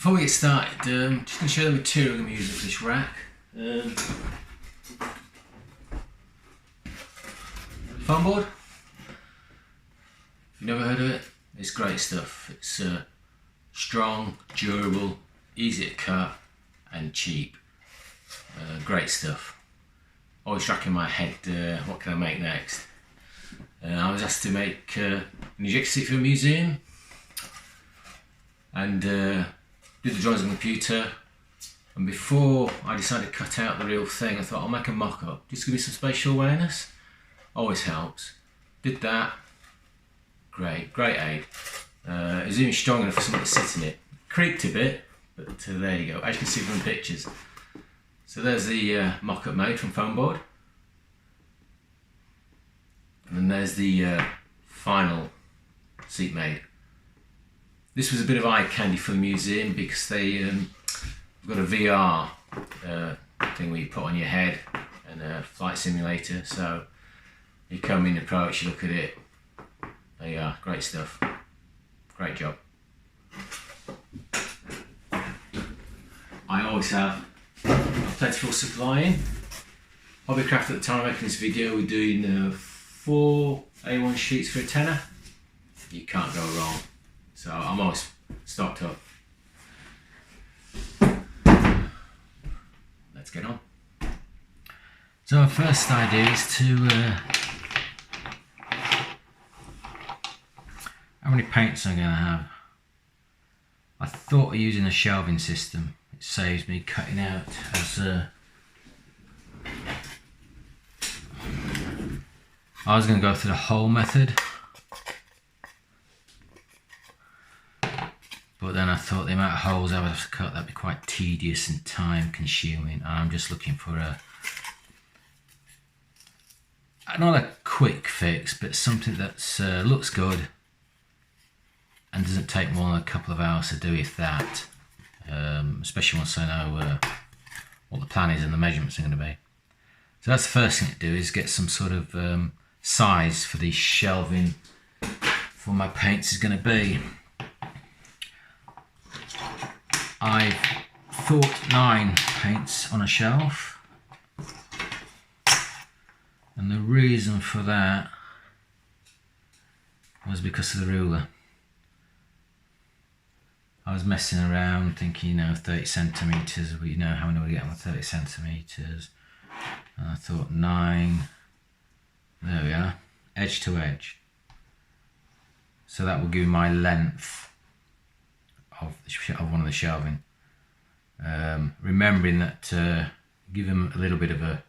Before we get started, just going to show the material I'm going to be using for this rack. Foam board. If you've never heard of it, it's great stuff. It's strong, durable, easy to cut and cheap. Great stuff. Always racking my head, what can I make next? I was asked to make an ejector seat for a museum and did the drawings on the computer, and before I decided to cut out the real thing, I thought I'll make a mock-up just to give me some spatial awareness. Always helps. Did that. Great aid. It was even strong enough for someone to sit in it. Creaked a bit, but there you go. As you can see from the pictures. So there's the mock-up made from foam board. And then there's the final seat made. This was a bit of eye candy for the museum because they've got a VR thing where you put on your head and a flight simulator. So you come in, approach, you look at it. There you are, great stuff. Great job. I always have a plentiful supply in. Hobbycraft at the time of making this video, we're doing 4 A1 sheets for a tenner. You can't go wrong. So I'm always stocked up. Let's get on. So our first idea is to how many paints I'm going to have. I thought of using a shelving system. It saves me cutting out as I was going to go through the hole method, but then I thought the amount of holes I would have to cut, that'd be quite tedious and time consuming, and I'm just looking for not a quick fix, but something that looks good and doesn't take more than a couple of hours to do, if that, especially once I know what the plan is and the measurements are going to be. So that's the first thing to do, is get some sort of size for the shelving for my paints is going to be. I've thought 9 paints on a shelf, and the reason for that was because of the ruler. I was messing around thinking, 30 centimetres, we how many we get on 30 centimetres, and I thought 9, there we are, edge to edge. So that will give me my length of one of the shelving. Remembering that give them a little bit of a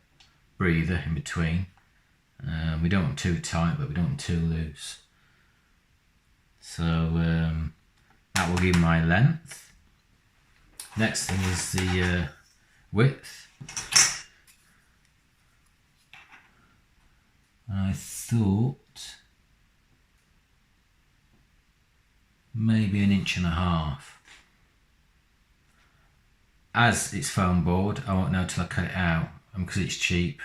breather in between. We don't want too tight, but we don't want too loose. So that will give my length. Next thing is the width. I thought maybe 1.5 inches. As it's foam board, I won't know till I cut it out, and because it's cheap,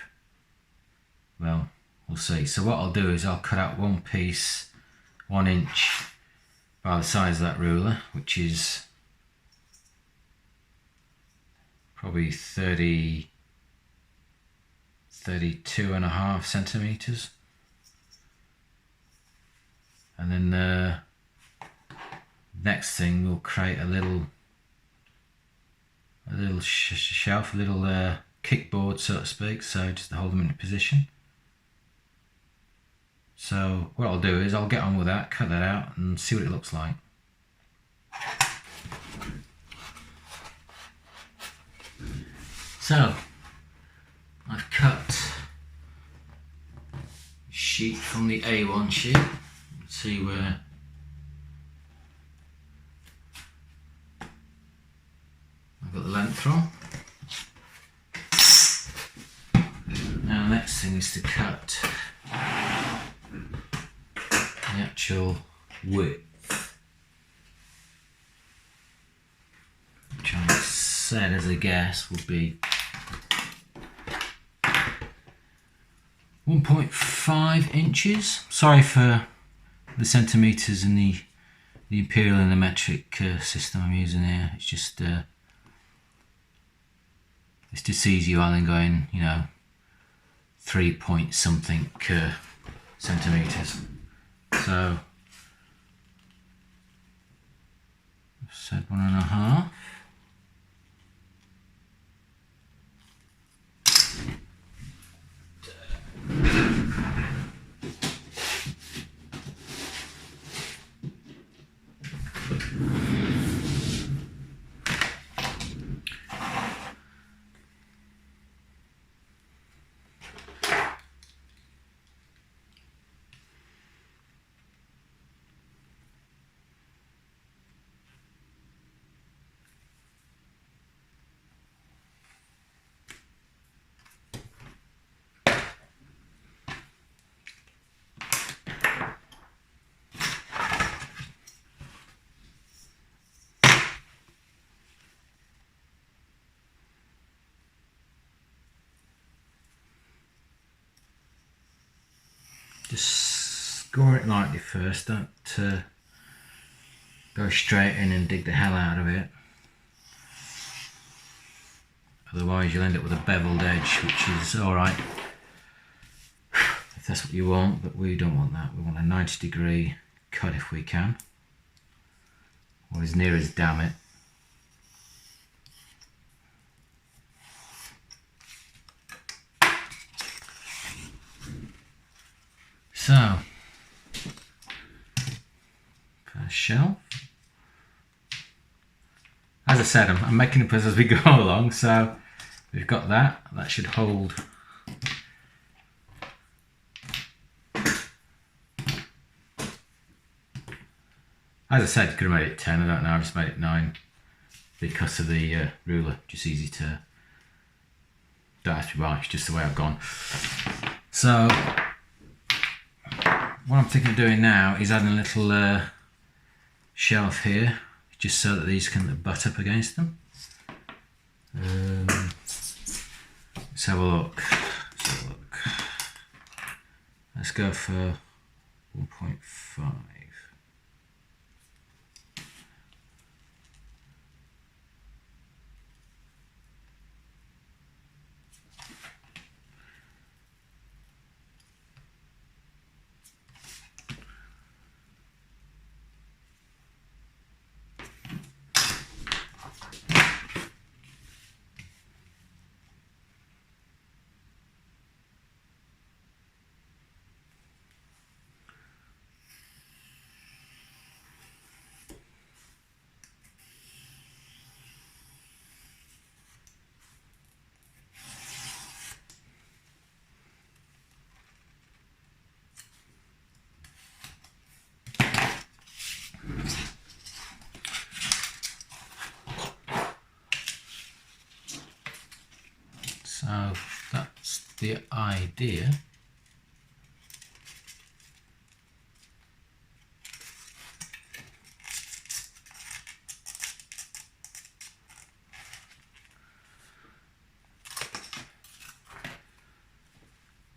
well, we'll see. So what I'll do is I'll cut out one piece 1 inch by the size of that ruler, which is probably 32.5 centimetres, and then next thing we'll create a little shelf, a little kickboard, so to speak, so just to hold them in position. So what I'll do is I'll get on with that, cut that out and see what it looks like. So I've cut a sheet from the A1 sheet. Let's see where I've got the length from. Now the next thing is to cut the actual width, which I said as a guess would be 1.5 inches. Sorry for the centimetres and the the Imperial and the metric system I'm using here. It's just easy rather than going, you know, 3 point something centimeters. So I've said 1.5. Just score it lightly first, don't go straight in and dig the hell out of it. Otherwise you'll end up with a beveled edge, which is alright if that's what you want, but we don't want that. We want a 90-degree cut if we can, or as near as damn it. So, first shelf. As I said, I'm making it as we go along, so we've got that. That should hold. As I said, you could have made it 10, I don't know, I just made it 9 because of the ruler, just easy to, don't have to be right, it's just the way I've gone. So, what I'm thinking of doing now is adding a little shelf here, just so that these can butt up against them. Let's have a look. Let's go for 1.5. So that's the idea.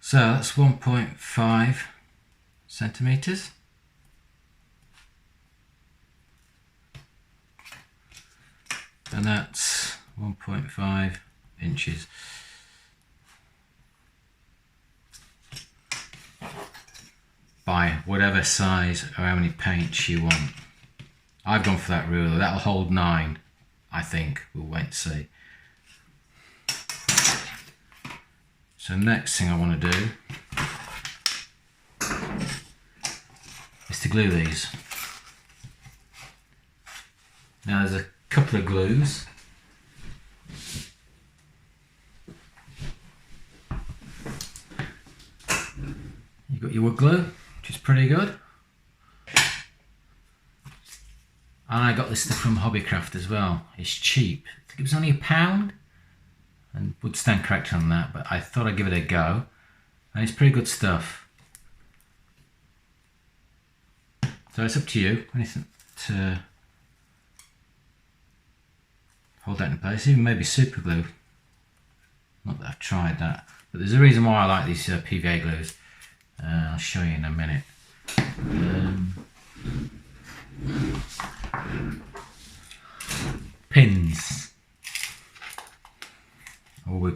So that's 1.5 centimeters. And that's 1.5 inches. By whatever size or how many paints you want. I've gone for that ruler. That'll hold 9, I think. We'll wait and see. So next thing I want to do is to glue these. Now there's a couple of glues. You've got your wood glue, which is pretty good. And I got this stuff from Hobbycraft as well. It's cheap. I think it was only £1, and would stand corrected on that, but I thought I'd give it a go. And it's pretty good stuff. So it's up to you. Anything to hold that in place. Even maybe super glue. Not that I've tried that, but there's a reason why I like these PVA glues. I'll show you in a minute.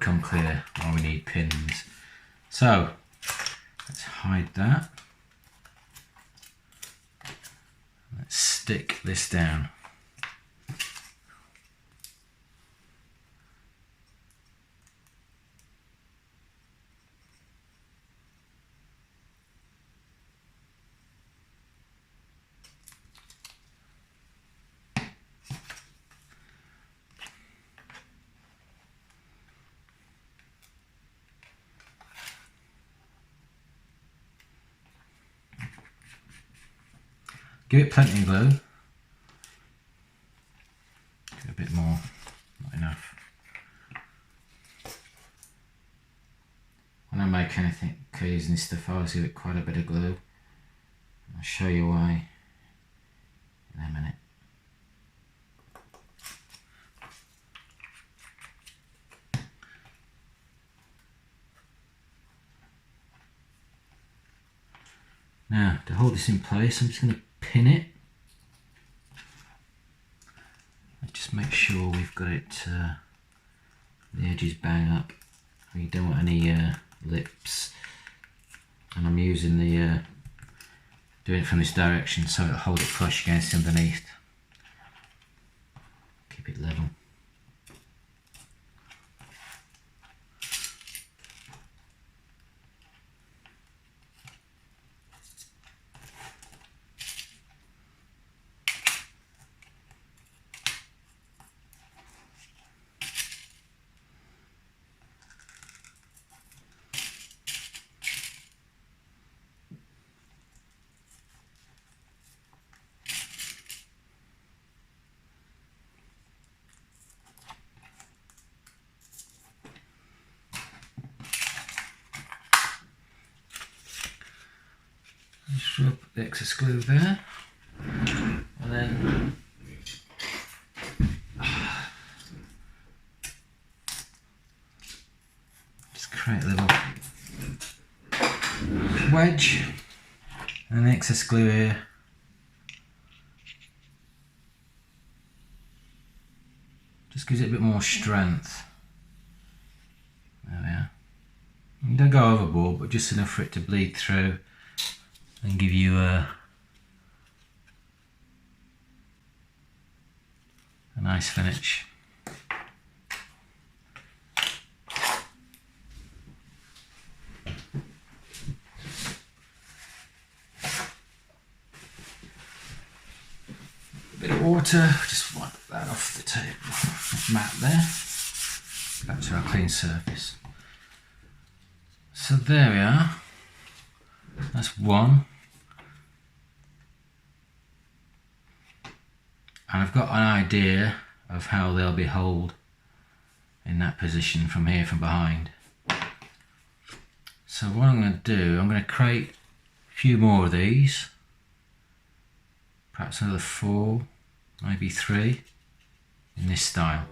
become clear why we need pins. So let's hide that. Let's stick this down. Give it plenty of glue. Give it a bit more, not enough. When I make anything using this stuff, I always give it quite a bit of glue. I'll show you why in a minute. Now, to hold this in place, I'm just going to pin it. Just make sure we've got it, the edges bang up. We don't want any lips. And I'm using the, doing it from this direction so it'll hold it flush against underneath. Keep it level. Just rub the excess glue there, and then just create a little wedge and the excess glue here. Just gives it a bit more strength. There we are. You don't go overboard, but just enough for it to bleed through and give you a nice finish. A bit of water, just wipe that off the table, mat there, back to our clean surface. So there we are, that's one. And I've got an idea of how they'll be held in that position from here, from behind. So what I'm going to do, I'm going to create a few more of these, perhaps another 4, maybe 3 in this style.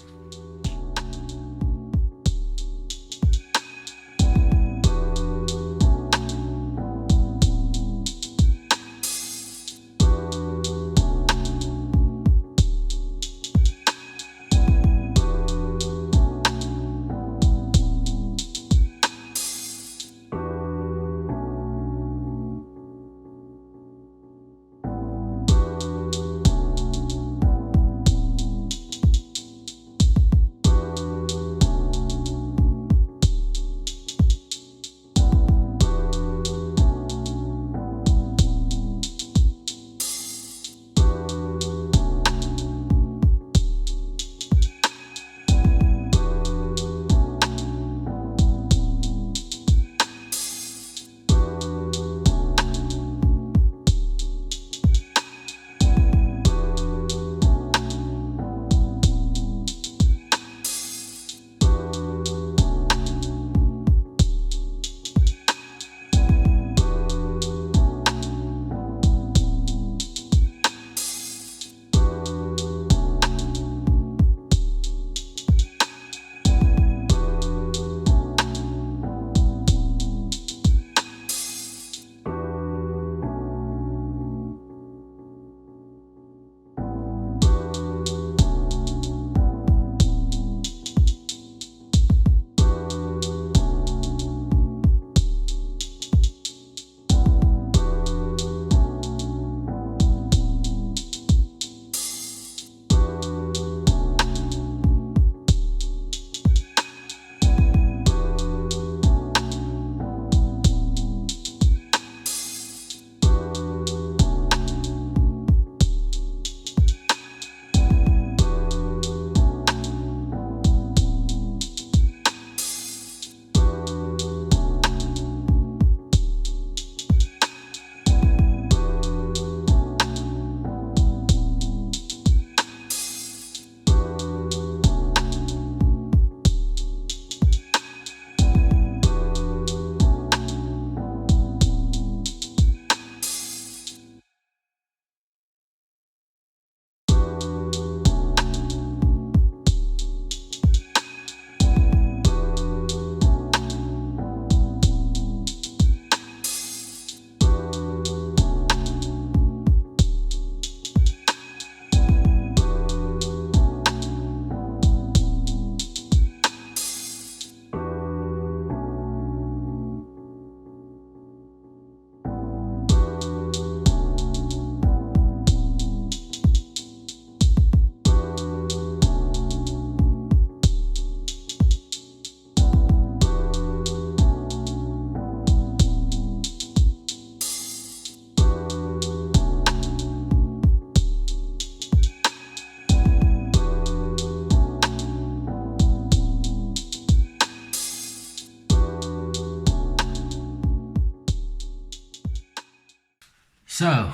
So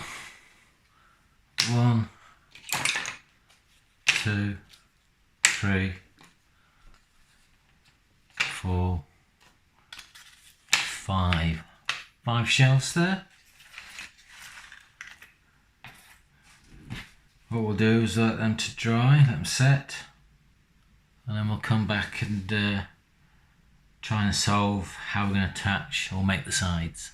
1, 2, 3, 4, 5. 5 shelves there. What we'll do is let them to dry, let them set, and then we'll come back and try and solve how we're going to attach or make the sides.